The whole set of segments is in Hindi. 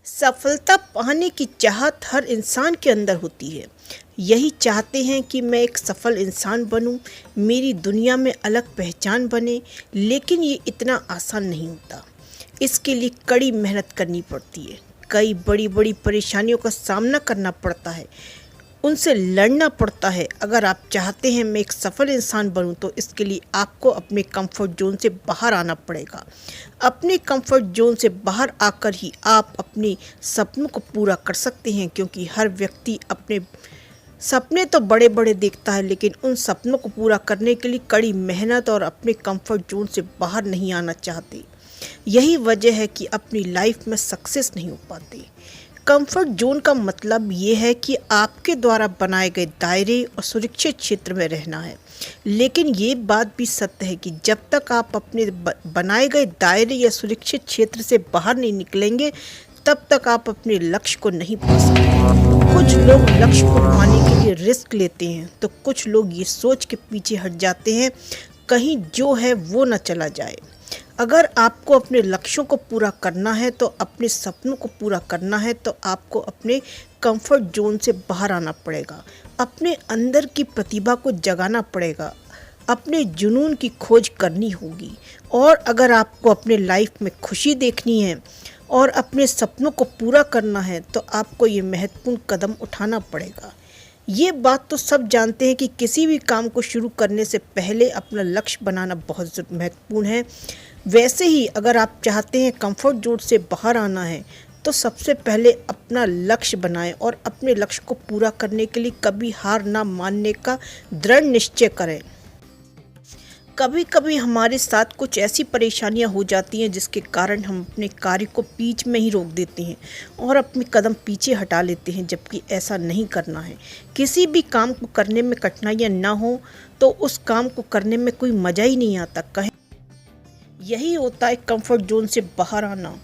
सफलता पाने की चाहत हर इंसान के अंदर होती है। यही चाहते हैं कि मैं एक सफल इंसान बनूं, मेरी दुनिया में अलग पहचान बने। लेकिन ये इतना आसान नहीं होता। इसके लिए कड़ी मेहनत करनी पड़ती है। कई बड़ी बड़ी परेशानियों का सामना करना पड़ता है, उनसे लड़ना पड़ता है। अगर आप चाहते हैं मैं एक सफल इंसान बनूं तो इसके लिए आपको अपने कंफर्ट जोन से बाहर आना पड़ेगा। अपने कंफर्ट जोन से बाहर आकर ही आप अपने सपनों को पूरा कर सकते हैं, क्योंकि हर व्यक्ति अपने सपने तो बड़े बड़े देखता है, लेकिन उन सपनों को पूरा करने के लिए कड़ी मेहनत और अपने कंफर्ट जोन से बाहर नहीं आना चाहते। यही वजह है कि अपनी लाइफ में सक्सेस नहीं हो पाते। कंफर्ट जोन का मतलब ये है कि आपके द्वारा बनाए गए दायरे और सुरक्षित क्षेत्र में रहना है। लेकिन ये बात भी सत्य है कि जब तक आप अपने बनाए गए दायरे या सुरक्षित क्षेत्र से बाहर नहीं निकलेंगे, तब तक आप अपने लक्ष्य को नहीं पा सकते। कुछ लोग लक्ष्य को पाने के लिए रिस्क लेते हैं, तो कुछ लोग ये सोच के पीछे हट जाते हैं कहीं जो है वो न चला जाए। अगर आपको अपने लक्ष्यों को पूरा करना है, तो अपने सपनों को पूरा करना है, तो आपको अपने कंफर्ट जोन से बाहर आना पड़ेगा। अपने अंदर की प्रतिभा को जगाना पड़ेगा। अपने जुनून की खोज करनी होगी। और अगर आपको अपने लाइफ में खुशी देखनी है और अपने सपनों को पूरा करना है, तो आपको ये महत्वपूर्ण कदम उठाना पड़ेगा। ये बात तो सब जानते हैं कि किसी भी काम को शुरू करने से पहले अपना लक्ष्य बनाना बहुत महत्वपूर्ण है। वैसे ही अगर आप चाहते हैं कंफर्ट जोन से बाहर आना है, तो सबसे पहले अपना लक्ष्य बनाएं और अपने लक्ष्य को पूरा करने के लिए कभी हार ना मानने का दृढ़ निश्चय करें। कभी कभी हमारे साथ कुछ ऐसी परेशानियां हो जाती हैं जिसके कारण हम अपने कार्य को बीच में ही रोक देते हैं और अपने कदम पीछे हटा लेते हैं, जबकि ऐसा नहीं करना है। किसी भी काम को करने में कठिनाइयां ना हो तो उस काम को करने में कोई मज़ा ही नहीं आता। कहें यही होता है कंफर्ट जोन से बाहर आना।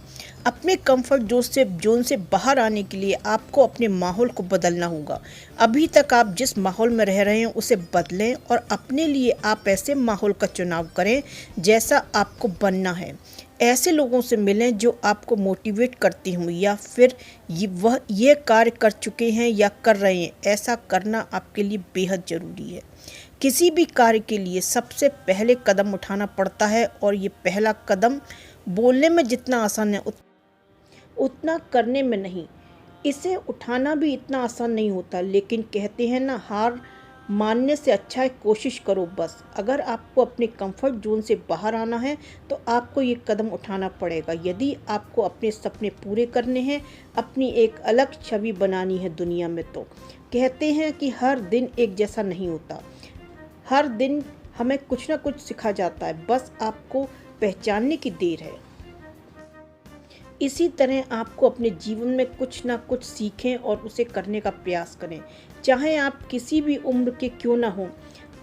अपने कंफर्ट जोन से बाहर आने के लिए आपको अपने माहौल को बदलना होगा। अभी तक आप जिस माहौल में रह रहे हैं उसे बदलें और अपने लिए आप ऐसे माहौल का चुनाव करें जैसा आपको बनना है। ऐसे लोगों से मिलें जो आपको मोटिवेट करते हों, या फिर ये कार्य कर चुके हैं या कर रहे हैं। ऐसा करना आपके लिए बेहद ज़रूरी है। किसी भी कार्य के लिए सबसे पहले कदम उठाना पड़ता है, और ये पहला कदम बोलने में जितना आसान है उतना करने में नहीं। इसे उठाना भी इतना आसान नहीं होता, लेकिन कहते हैं ना, हार मानने से अच्छा है कोशिश करो बस। अगर आपको अपने कंफर्ट जोन से बाहर आना है, तो आपको ये कदम उठाना पड़ेगा। यदि आपको अपने सपने पूरे करने हैं, अपनी एक अलग छवि बनानी है दुनिया में, तो कहते हैं कि हर दिन एक जैसा नहीं होता। हर दिन हमें कुछ ना कुछ सिखा जाता है, बस आपको पहचानने की देर है। इसी तरह आपको अपने जीवन में कुछ ना कुछ सीखें और उसे करने का प्रयास करें। चाहे आप किसी भी उम्र के क्यों ना हो,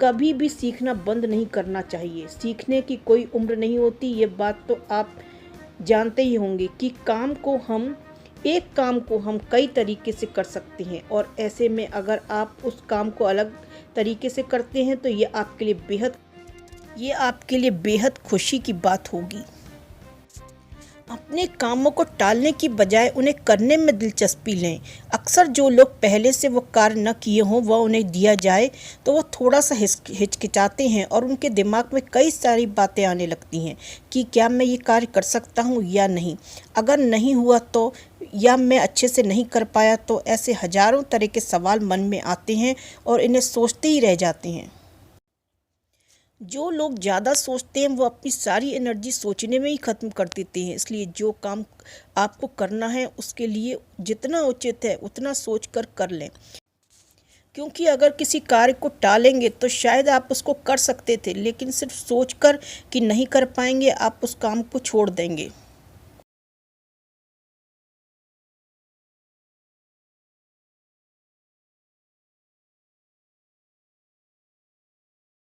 कभी भी सीखना बंद नहीं करना चाहिए। सीखने की कोई उम्र नहीं होती। ये बात तो आप जानते ही होंगे कि एक काम को हम कई तरीके से कर सकते हैं, और ऐसे में अगर आप उस काम को अलग तरीके से करते हैं तो ये आपके लिए बेहद खुशी की बात होगी। अपने कामों को टालने की बजाय उन्हें करने में दिलचस्पी लें। अक्सर जो लोग पहले से वो कार्य न किए हों, वह उन्हें दिया जाए तो वो थोड़ा सा हिचकिचाते हैं और उनके दिमाग में कई सारी बातें आने लगती हैं कि क्या मैं ये कार्य कर सकता हूँ या नहीं, अगर नहीं हुआ तो, या मैं अच्छे से नहीं कर पाया तो। ऐसे हजारों तरह के सवाल मन में आते हैं और इन्हें सोचते ही रह जाते हैं। जो लोग ज़्यादा सोचते हैं वो अपनी सारी एनर्जी सोचने में ही ख़त्म कर देते हैं। इसलिए जो काम आपको करना है उसके लिए जितना उचित है उतना सोचकर कर लें, क्योंकि अगर किसी कार्य को टालेंगे तो शायद आप उसको कर सकते थे, लेकिन सिर्फ सोचकर कि नहीं कर पाएंगे आप उस काम को छोड़ देंगे।